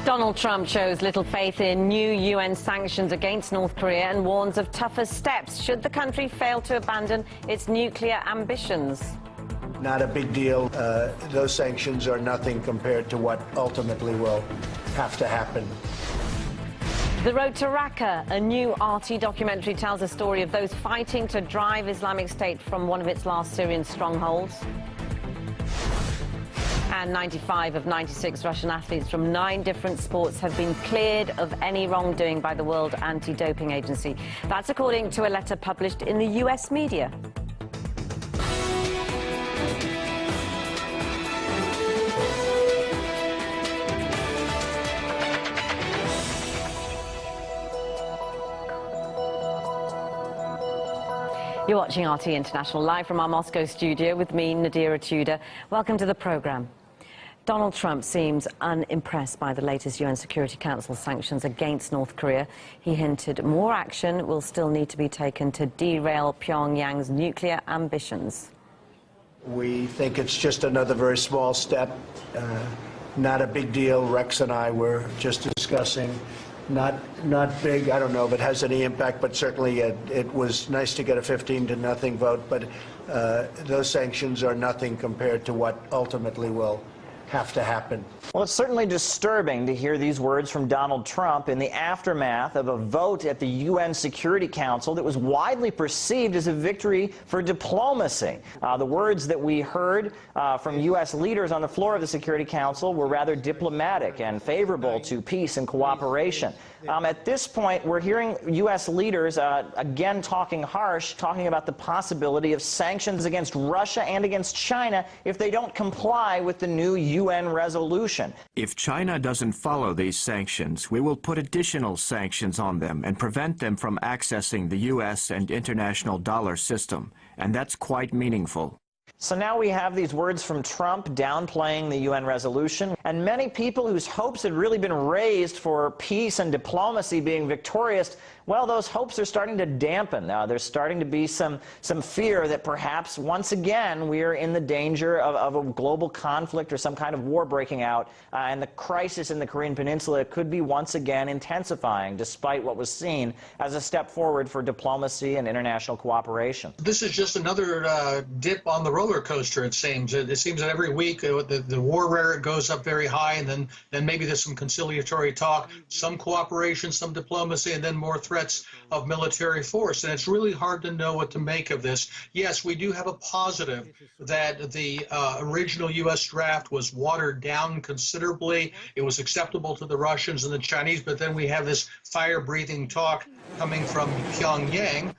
Donald Trump shows little faith in new UN sanctions against North Korea and warns of tougher steps should the country fail to abandon its nuclear ambitions. Not a big deal. Those sanctions are nothing compared to what ultimately will have to happen. The Road to Raqqa, a new RT documentary, tells the story of those fighting to drive Islamic State from one of its last Syrian strongholds. And 95 of 96 Russian athletes from 9 different sports have been cleared of any wrongdoing by the World Anti-Doping Agency. That's according to a letter published in the US media. You're watching RT International live from our Moscow studio with me, Nadira Tudor. Welcome to the programme. Donald Trump seems unimpressed by the latest UN Security Council sanctions against North Korea. He hinted more action will still need to be taken to derail Pyongyang's nuclear ambitions. We think it's just another very small step, not a big deal. Rex and I were just discussing. Not big, I don't know if it has any impact, but certainly it was nice to get a 15-0 vote, but those sanctions are nothing compared to what ultimately will have to happen. Well, it's certainly disturbing to hear these words from Donald Trump in the aftermath of a vote at the UN Security Council that was widely perceived as a victory for diplomacy. The words that we heard from U.S. leaders on the floor of the Security Council were rather diplomatic and favorable to peace and cooperation. At this point, we're hearing U.S. leaders again talking harsh, talking about the possibility of sanctions against Russia and against China if they don't comply with the new UN resolution. If China doesn't follow these sanctions, we will put additional sanctions on them and prevent them from accessing the U.S. and international dollar system, and that's quite meaningful. So now we have these words from Trump downplaying the UN resolution, and many people whose hopes had really been raised for peace and diplomacy being victorious, well, those hopes are starting to dampen. There's starting to be some fear that perhaps once again we are in the danger of a global conflict or some kind of war breaking out, and the crisis in the Korean Peninsula could be once again intensifying despite what was seen as a step forward for diplomacy and international cooperation. This is just another dip on the roller coaster, it seems. It seems that every week the war rhetoric goes up very high, and then maybe there's some conciliatory talk, some cooperation, some diplomacy, and then more threats of military force. And it's really hard to know what to make of this. Yes, we do have a positive that the original U.S. draft was watered down considerably. It was acceptable to the Russians and the Chinese, but then we have this fire-breathing talk coming from Pyongyang.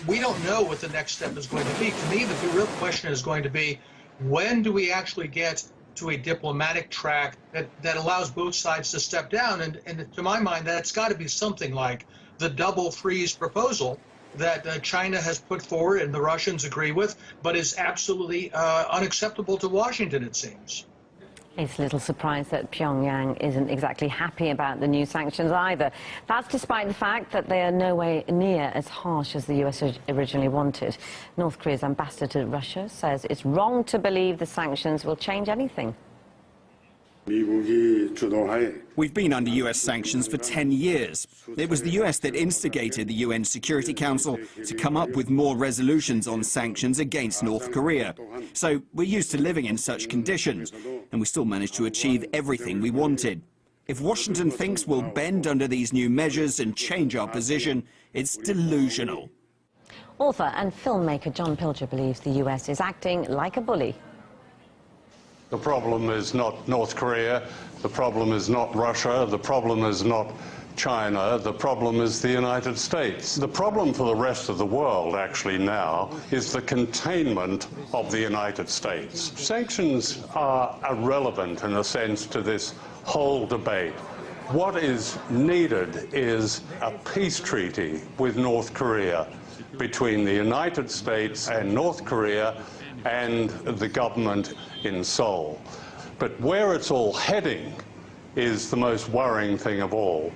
We don't know what the next step is going to be. To me, the real question is going to be, when do we actually get to a diplomatic track that allows both sides to step down? And to my mind, that's got to be something like the double freeze proposal that China has put forward and the Russians agree with, but is absolutely unacceptable to Washington, it seems. It's a little surprised that Pyongyang isn't exactly happy about the new sanctions either. That's despite the fact that they are nowhere near as harsh as the US originally wanted. North Korea's ambassador to Russia says it's wrong to believe the sanctions will change anything. We've been under US sanctions for 10 years. It was the US that instigated the UN Security Council to come up with more resolutions on sanctions against North Korea. So we're used to living in such conditions, and we still managed to achieve everything we wanted. If Washington thinks we'll bend under these new measures and change our position, it's delusional. Author and filmmaker John Pilger believes the US is acting like a bully. The problem is not North Korea, the problem is not Russia, the problem is not China, the problem is the United States. The problem for the rest of the world actually now is the containment of the United States. Sanctions are irrelevant in a sense to this whole debate. What is needed is a peace treaty with North Korea between the United States and North Korea and the government in Seoul. But where it's all heading is the most worrying thing of all.